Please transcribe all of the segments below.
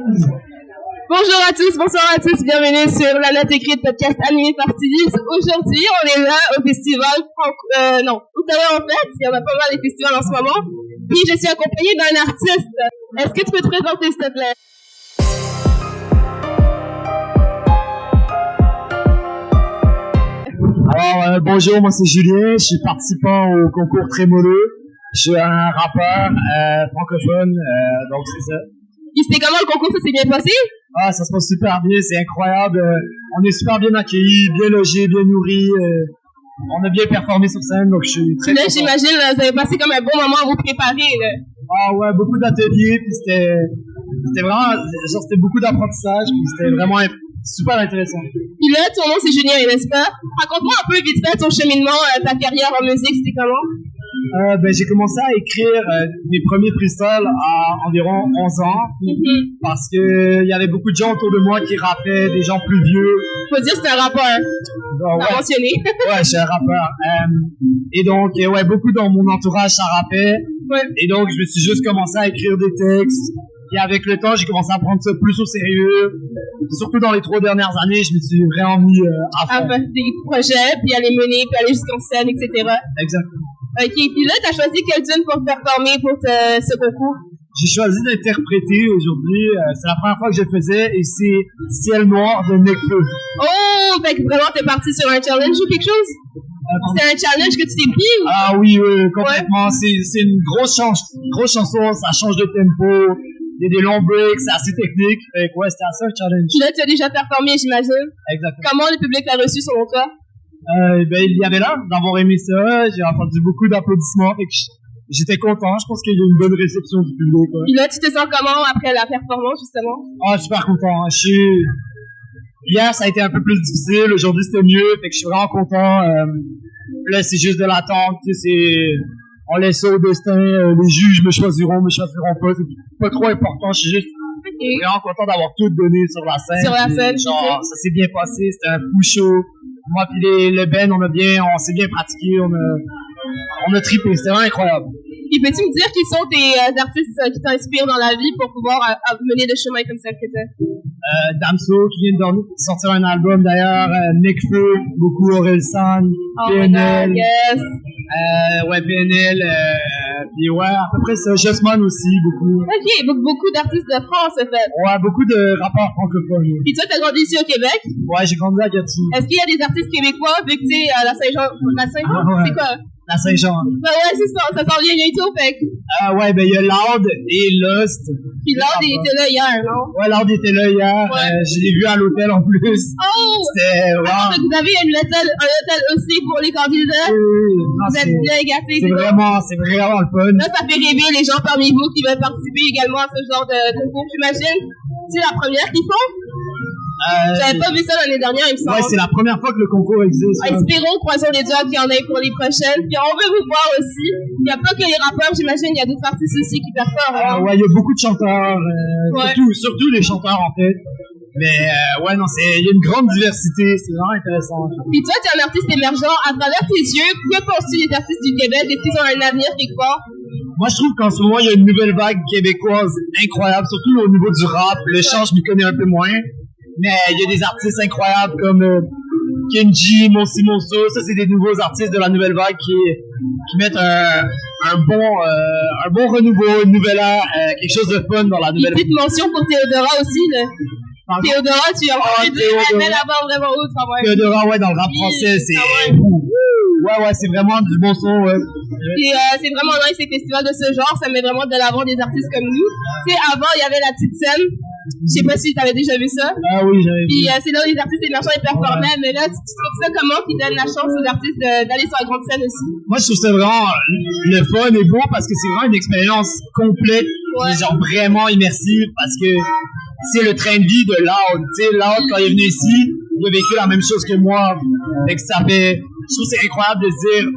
Bonjour à tous, bonsoir à tous, bienvenue sur La Note Écrite, podcast animé par Stevie. Aujourd'hui, on est là au festival Outaouais en fait, il y en a pas mal des festivals en ce moment. Puis je suis accompagnée d'un artiste. Est-ce que tu peux te présenter s'il te plaît? Alors, bonjour, moi c'est Julien, je suis participant au concours Trémolo. Je suis un rappeur francophone, donc c'est ça. Et c'était comment le concours, ça s'est bien passé? Ah, ça se passe super bien, c'est incroyable. On est super bien accueillis, bien logés, bien nourris. On a bien performé sur scène, donc je suis très content. Là, j'imagine, vous avez passé comme un bon moment à vous préparer, là. Ah ouais, beaucoup d'ateliers, puis c'était vraiment, genre c'était beaucoup d'apprentissage, puis c'était vraiment super intéressant. Puis là, ton nom c'est Julien, n'est-ce pas? Raconte-moi un peu vite fait ton cheminement, ta carrière en musique, c'était comment? J'ai commencé à écrire mes premiers freestyles à environ 11 ans, parce que il y avait beaucoup de gens autour de moi qui rappaient, des gens plus vieux. Faut dire que c'est un rappeur. Donc, t'as mentionné. Ouais, je suis un rappeur. Et donc, beaucoup dans mon entourage, ça rappait. Ouais. Et donc, je me suis juste commencé à écrire des textes. Et avec le temps, j'ai commencé à prendre ça plus au sérieux. Surtout dans les 3 dernières années, je me suis vraiment mis à fond. À faire des projets, puis à les mener, puis aller jusqu'en scène, etc. Exactement. Ok, puis là, t'as choisi quelle tune pour performer pour ce concours? J'ai choisi d'interpréter aujourd'hui. C'est la première fois que je le faisais, et c'est Ciel Noir de Nekfeu. Oh, fait que vraiment, t'es parti sur un challenge ou quelque chose? C'est un challenge que tu t'es pris ou? Ah oui, complètement. Ouais. C'est une grosse chanson, ça change de tempo. Il y a des longs breaks, c'est assez technique. Fait que ouais, c'était assez un challenge. Puis là, tu as déjà performé, j'imagine. Exactement. Comment le public l'a reçu selon toi? Il y avait l'air d'avoir aimé ça. J'ai entendu beaucoup d'applaudissements. Fait que j'étais content. Je pense qu'il y a eu une bonne réception du public. Ouais. Puis là, tu te sens comment après la performance, justement? Ah, super content. Hier, ça a été un peu plus difficile. Aujourd'hui, c'était mieux. Fait que je suis vraiment content. Là, c'est juste de l'attente. Tu sais, on laisse ça au destin. Les juges me choisiront pas. C'est pas trop important. Je suis juste vraiment content d'avoir tout donné sur la scène. Sur la scène. Genre, ça s'est bien passé. C'était un fou show. Moi puis le Ben, on s'est bien pratiqué. On a trippé. C'était vraiment incroyable. Puis peux-tu me dire qui sont tes artistes qui t'inspirent dans la vie pour pouvoir mener le chemin comme ça que t'es? Damso qui vient de sortir un album d'ailleurs, Nekfeu, beaucoup Orelsan, PNL. Yes. PNL, puis ouais, à peu près ça, Jossman aussi, beaucoup. Ok, beaucoup d'artistes de France, en fait. Ouais, beaucoup de rappeurs francophones. Puis toi, t'as grandi ici au Québec? Ouais, j'ai grandi à Gatineau. Est-ce qu'il y a des artistes québécois, vu que tu sais, la Saint-Jean, c'est quoi? La Saint-Jean. Ouais, c'est ça s'en vient bientôt, fait que... il y a Loud et Lost. Puis Loud était là hier, non? Ouais, Loud était là hier. Ouais. Je l'ai vu à l'hôtel en plus. Oh! C'était... Wow. Attends, vous avez un hôtel aussi pour les candidats? Oui. Vous êtes bien gâtés. C'est vraiment le fun. Là, ça fait rêver les gens parmi vous qui veulent participer également à ce genre de concours, j'imagine. C'est la première qu'ils font? J'avais pas vu ça l'année dernière, il me semble. Ouais, c'est la première fois que le concours existe. Espérons, croisons les doigts qu'il y en ait pour les prochaines. Puis on veut vous voir aussi. Il n'y a pas que les rappeurs, j'imagine, il y a d'autres artistes aussi qui performent. Ouais, il y a beaucoup de chanteurs, surtout les chanteurs en fait. Mais il y a une grande diversité, c'est vraiment intéressant. Puis toi, tu es un artiste émergent. À travers tes yeux, que penses-tu des artistes du Québec? Est-ce qu'ils ont un avenir quelque part? Moi, je trouve qu'en ce moment, il y a une nouvelle vague québécoise incroyable, surtout au niveau du rap. Le chant, je m'y connais un peu moins. Mais il y a des artistes incroyables comme Kenji, Monso. Ça, c'est des nouveaux artistes de la nouvelle vague qui mettent un bon renouveau, une nouvelle ère, quelque chose de fun dans la nouvelle vague. Une petite mention pour Théodora aussi, là. Pardon? Théodora, tu as envie de mettre la barre vraiment haute, quand même. Théodora, ouais, dans le rap français, c'est fou. Ouais, c'est vraiment du bon son, ouais. Puis c'est vraiment nice, ces festivals de ce genre, ça met vraiment de l'avant des artistes comme nous. Tu sais, avant, il y avait la petite scène. Je sais pas si t'avais déjà vu ça. Ah oui, j'avais vu. Puis c'est là où les artistes émergents ils performaient, mais là, tu trouves ça comment qui donne la chance aux artistes d'aller sur la grande scène aussi? Moi, je trouve ça vraiment le fun et beau parce que c'est vraiment une expérience complète, genre vraiment immersive, parce que c'est le train de vie de Loud. Tu sais, Loud, quand il est venu ici, il a vécu la même chose que moi. Fait que je trouve que c'est incroyable de se dire,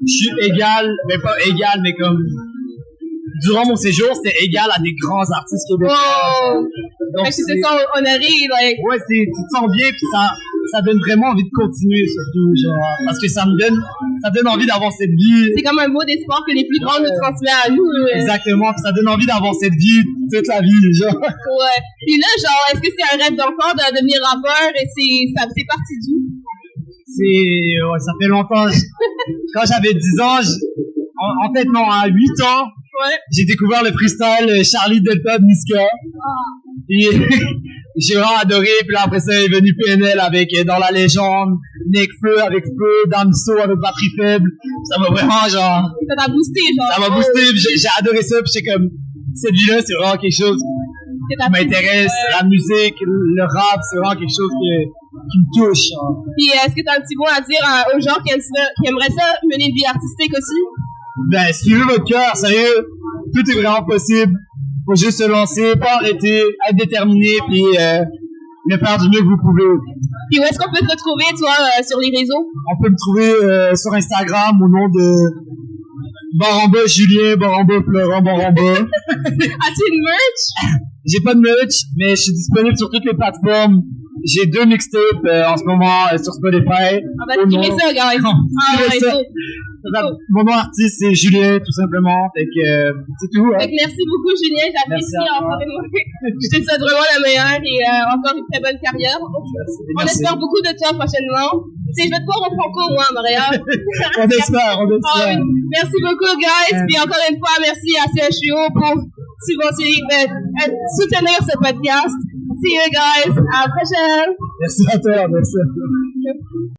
je suis égal, mais pas égal, mais comme... Durant mon séjour, c'était égal à des grands artistes québécois. Wow! Donc, c'est ça, honoré. Ouais, tu te sens bien, puis ça donne vraiment envie de continuer, surtout, genre, parce que ça me donne envie d'avoir cette vie. C'est comme un mot d'espoir que les plus grands nous transmettent à nous. Exactement, puis ça donne envie d'avoir cette vie toute la vie, genre. Ouais. Puis là, genre, est-ce que c'est un rêve d'enfant de devenir rappeur et c'est parti d'où? Ouais, ça fait longtemps. Quand j'avais 10 ans, en fait, non, à 8 ans, j'ai découvert le freestyle Charlie Delta de Niska. Et j'ai vraiment adoré. Puis là, après ça, est venu PNL avec Dans la légende, Nekfeu avec Feu, Damso avec Batterie faible. Ça m'a vraiment, genre... Ça t'a boosté, genre. Ça m'a boosté. Puis j'ai adoré ça. Puis j'ai comme... Cette vie-là, c'est vraiment quelque chose qui m'intéresse. La musique, le rap, c'est vraiment quelque chose qui me touche. Genre. Puis est-ce que t'as un petit mot à dire aux gens qui aimeraient ça mener une vie artistique aussi? Ben, suivez votre cœur, sérieux. Tout est vraiment possible. Faut juste se lancer, pas arrêter, être déterminé, puis le faire du mieux que vous pouvez. Puis où est-ce qu'on peut te retrouver, toi, sur les réseaux? On peut me trouver sur Instagram au nom de Baramba Julien, Baramba Florent, Baramba. As-tu une merch? J'ai pas de merch, mais je suis disponible sur toutes les plateformes. J'ai 2 mixtapes en ce moment sur Spotify. On va tirer ça, guys. Mon nom artiste, c'est Julien, tout simplement. Fait que c'est tout. Hein. Fait que merci beaucoup, Julien. J'apprécie encore une fois. Je te souhaite vraiment la meilleure et encore une très bonne carrière. On espère beaucoup de toi prochainement. Tu sais, je vais te voir au Franco, moi, à Montréal. on espère. Merci beaucoup, guys. Puis encore une fois, merci à CHUO pour soutenir ce podcast. See you guys. À la prochaine. Merci à toi. Merci.